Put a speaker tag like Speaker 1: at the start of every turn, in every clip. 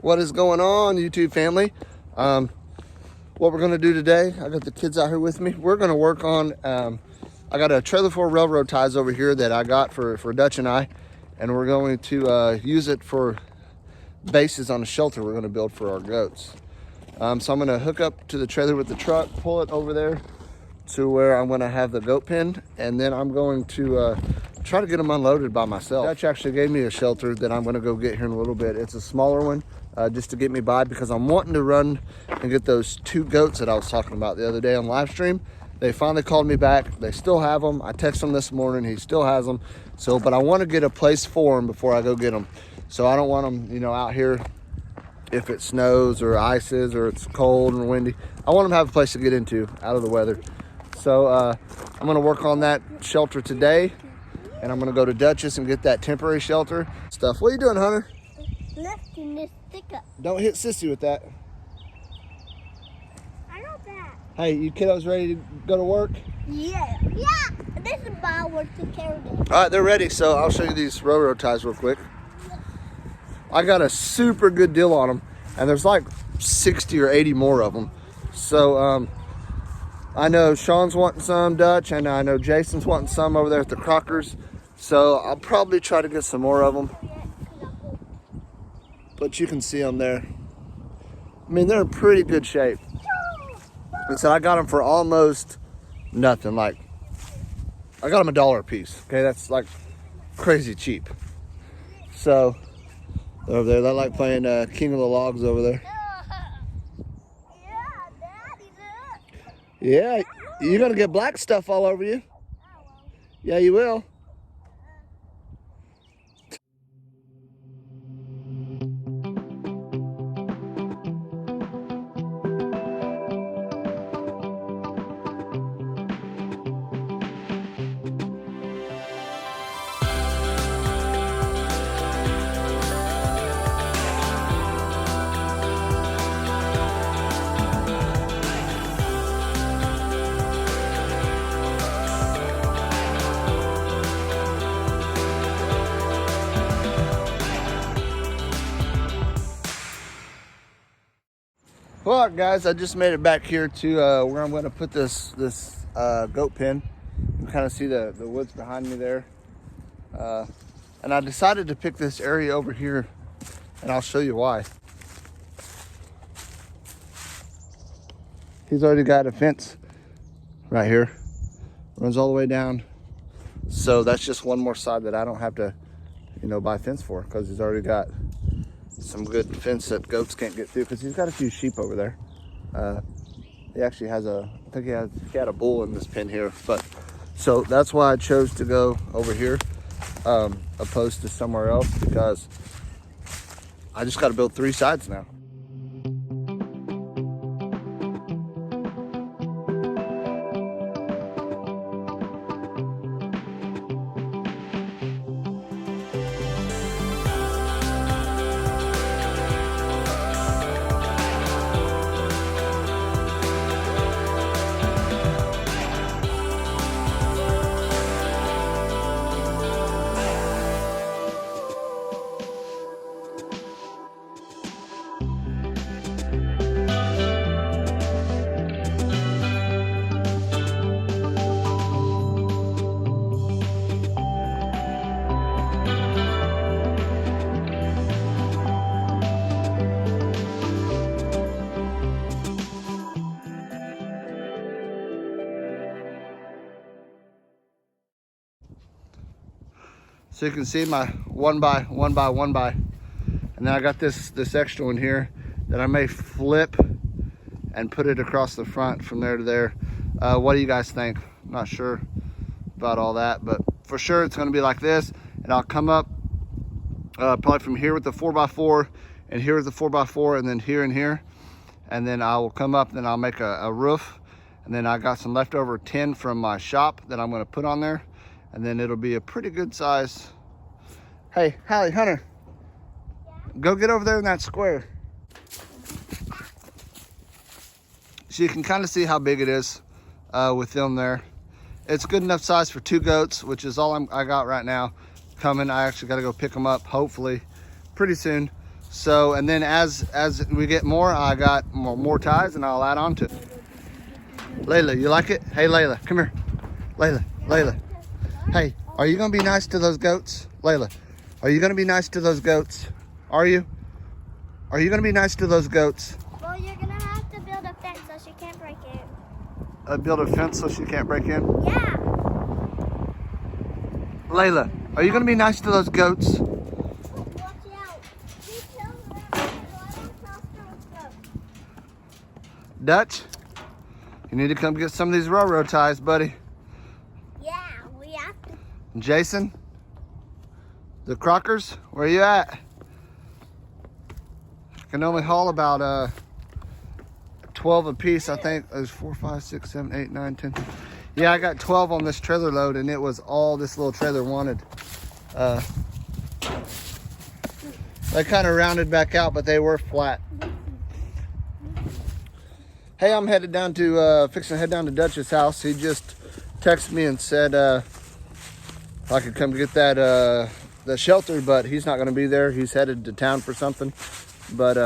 Speaker 1: What is going on, YouTube family? What we're gonna do today, I got the kids out here with me. We're gonna work on, I got a trailer for railroad ties over here that I got for Dutch and I, and we're going to use it for bases on a shelter we're gonna build for our goats. So I'm gonna hook up to the trailer with the truck, pull it over there to where I'm gonna have the goat pen, and then I'm going to try to get them unloaded by myself. Dutch actually gave me a shelter that I'm gonna go get here in a little bit. It's a smaller one, just to get me by, because I'm wanting to run and get those 2 goats that I was talking about the other day on live stream. They finally called me back. They still have them. I texted him this morning. He still has them. So, but I want to get a place for them before I go get them. So I don't want them, you know, out here if it snows or ices or it's cold and windy. I want them to have a place to get into out of the weather. So I'm going to work on that shelter today, and I'm going to go to Dutchess and get that temporary shelter stuff. What are you doing, Hunter?
Speaker 2: Lifting this stick up.
Speaker 1: Don't hit Sissy with that.
Speaker 2: I know that.
Speaker 1: Hey, you kiddos ready to go to work?
Speaker 2: Yeah. Yeah. This is about work to carry this.
Speaker 1: All right, they're ready. So I'll show you these railroad ties real quick. I got a super good deal on them, and there's like 60 or 80 more of them. So I know Sean's wanting some, Dutch, and I know Jason's wanting some over there at the Crockers. So I'll probably try to get some more of them. But you can see them there. I mean, they're in pretty good shape. And so I got them for almost nothing. Like, I got them $1 a piece. Okay, that's like crazy cheap. So over there, they're like playing King of the Logs over there. Yeah, you're gonna get black stuff all over you. Yeah, you will. Well, guys, I just made it back here to where I'm going to put this goat pen. You can kind of see the woods behind me there. And I decided to pick this area over here, and I'll show you why. He's already got a fence right here. Runs all the way down. So that's just one more side that I don't have to, you know, buy a fence for, because he's already got some good fence that goats can't get through, because he's got a few sheep over there. He actually has I think he had a bull in this pen here, but so that's why I chose to go over here opposed to somewhere else, because I just got to build 3 sides now. So you can see my 1 by 1 by 1 by, and then I got this extra one here that I may flip and put it across the front from there to there. What do you guys think? I'm not sure about all that, but for sure it's going to be like this, and I'll come up probably from here with the 4x4, and here with the 4x4, and then here and here, and then I will come up, and then I'll make a roof, and then I got some leftover tin from my shop that I'm going to put on there. And then it'll be a pretty good size. Hey, Hallie, Hunter, yeah? Go get over there in that square. So you can kind of see how big it is with them there. It's good enough size for 2 goats, which is all I got right now coming. I actually got to go pick them up, hopefully, pretty soon. So, and then as we get more, I got more ties and I'll add on to it. Layla, you like it? Hey, Layla, come here. Layla. Hey, are you gonna be nice to those goats? Layla, are you gonna be nice to those goats? Are you? Are you gonna be nice to those goats?
Speaker 2: Well, you're gonna have to build a fence so she can't break in.
Speaker 1: Build a fence so she can't break in?
Speaker 2: Yeah.
Speaker 1: Layla, are you gonna be nice to those goats?
Speaker 2: Watch out. He tells them so I don't cross those goats.
Speaker 1: Dutch, you need to come get some of these railroad ties, buddy.
Speaker 2: Yeah, we have to.
Speaker 1: Jason, the Crockers, where you at? I can only haul about 12 a piece. I think there's 4, 5, 6, 7, 8, 9, 10. Yeah, I got 12 on this trailer load, and it was all this little trailer wanted. They kind of rounded back out, but they were flat. Hey, I'm headed down to fixing to head down to Dutch's house. He just texted me and said if I could come get that the shelter, but he's not going to be there. He's headed to town for something. But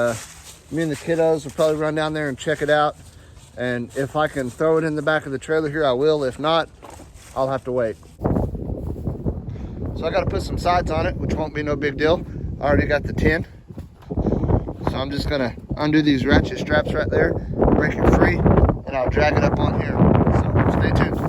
Speaker 1: me and the kiddos will probably run down there and check it out. And if I can throw it in the back of the trailer here, I will. If not, I'll have to wait. So I got to put some sides on it, which won't be no big deal. I already got the 10. So I'm just going to undo these ratchet straps right there, break it free, and I'll drag it up on here. So stay tuned.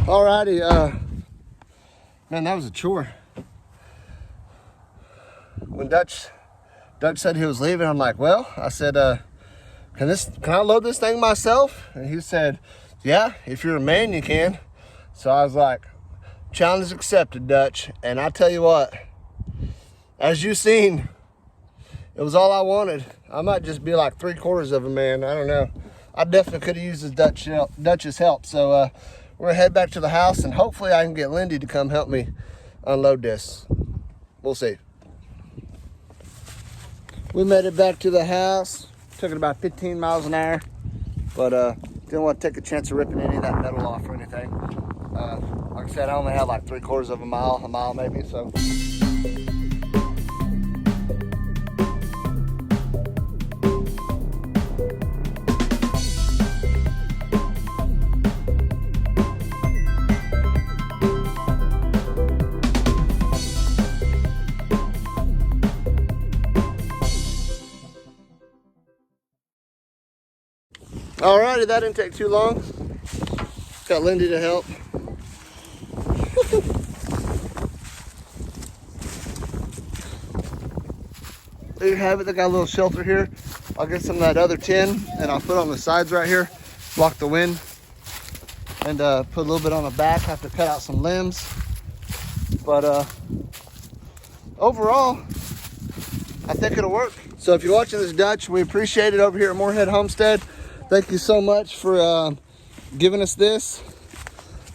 Speaker 1: Alrighty, man, that was a chore. When Dutch said he was leaving, I'm like, well, I said, can I load this thing myself? And he said, yeah, if you're a man, you can. So I was like, challenge accepted, Dutch. And I tell you what, as you seen, it was all I wanted. I might just be like 3/4 of a man. I don't know. I definitely could have used his Dutch's help. So we're gonna head back to the house, and hopefully I can get Lindy to come help me unload this. We'll see. We made it back to the house. Took it about 15 miles an hour, but didn't want to take a chance of ripping any of that metal off or anything. Like I said, I only had like 3/4 of a mile maybe, so. Alrighty, that didn't take too long. Got Lindy to help. There you have it. They got a little shelter here. I'll get some of that other tin and I'll put on the sides right here, block the wind, and put a little bit on the back. Have to cut out some limbs, but overall, I think it'll work. So if you're watching this, Dutch, we appreciate it over here at Moorhead Homestead. Thank you so much for giving us this.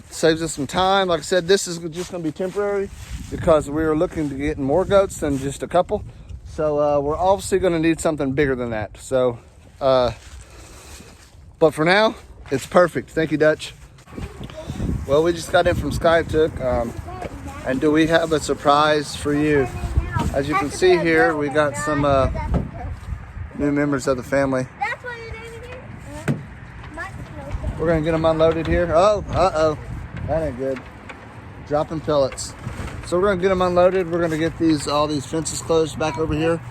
Speaker 1: Saves us some time. Like I said, this is just going to be temporary because we are looking to get more goats than just a couple. So we're obviously going to need something bigger than that. So, but for now, it's perfect. Thank you, Dutch. Well, we just got in from SkyTook, and do we have a surprise for you? As you can see here, we got some new members of the family.
Speaker 2: That's what you're doing here?
Speaker 1: We're gonna get them unloaded here. Oh, uh-oh, that ain't good. Dropping pellets. So we're gonna get them unloaded. We're gonna get all these fences closed back over here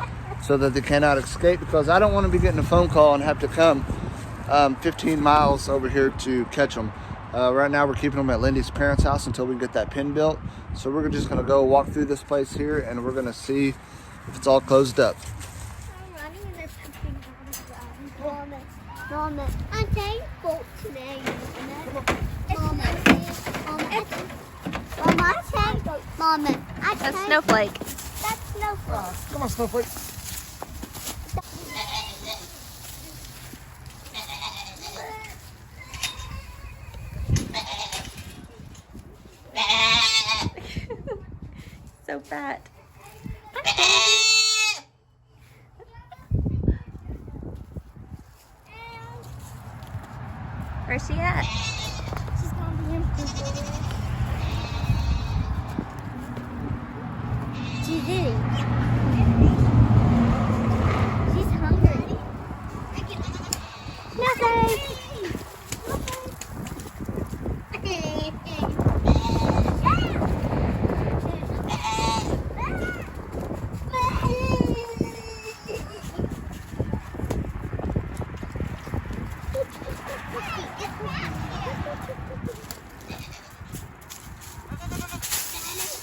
Speaker 1: so that they cannot escape, because I don't want to be getting a phone call and have to come 15 miles over here to catch them. Right now we're keeping them at Lindy's parents' house until we get that pen built. So we're just gonna go walk through this place here and we're gonna see if it's all closed up.
Speaker 2: Mama, I'm thankful today. Mama, Mama,
Speaker 3: A snowflake.
Speaker 2: That's snowflake.
Speaker 1: Come on, Snowflake.
Speaker 3: So fat. Where's she at?
Speaker 2: She's gonna be empty. She's eating. She's hungry. Nothing.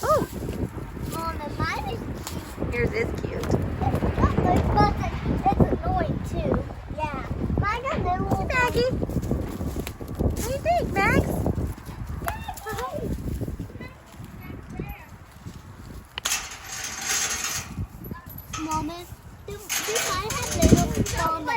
Speaker 3: Oh,
Speaker 2: Mama, mine is
Speaker 3: yours is cute.
Speaker 2: It's annoying too. Yeah. Mine got little.
Speaker 3: Maggie, what do you think, Max?
Speaker 2: Mama, do mine have little Mama?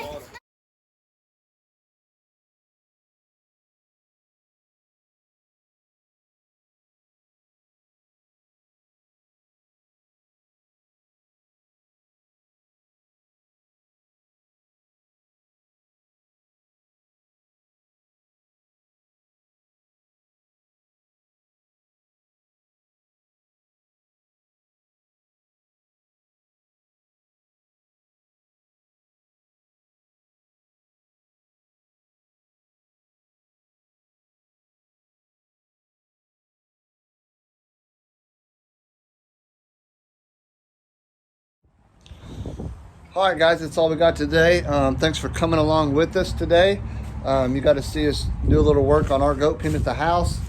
Speaker 1: All right, guys, that's all we got today. Thanks for coming along with us today. You got to see us do a little work on our goat pen at the house,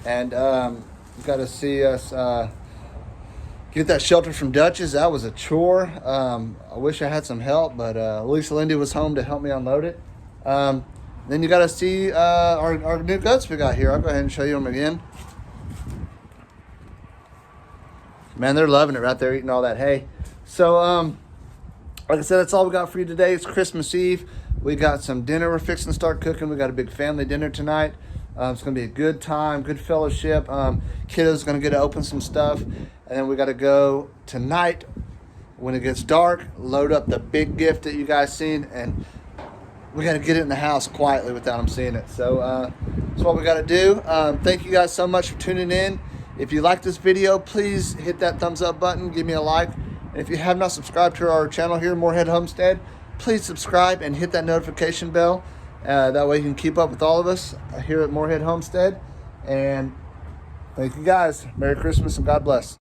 Speaker 1: and you got to see us get that shelter from Dutch's. That was a chore. I wish I had some help, but at least Lindy was home to help me unload it. Then you got to see our new goats we got here. I'll go ahead and show you them again. Man, they're loving it right there, eating all that hay. So, like I said, that's all we got for you today. It's Christmas Eve. We got some dinner we're fixing to start cooking. We got a big family dinner tonight. It's going to be a good time, good fellowship. Kiddos going to get to open some stuff. And then we got to go tonight when it gets dark, load up the big gift that you guys seen, and we got to get it in the house quietly without them seeing it. So that's what we got to do. Thank you guys so much for tuning in. If you like this video, please hit that thumbs up button. Give me a like. And if you have not subscribed to our channel here, Morehead Homestead, please subscribe and hit that notification bell. That way you can keep up with all of us here at Morehead Homestead. And thank you guys. Merry Christmas and God bless.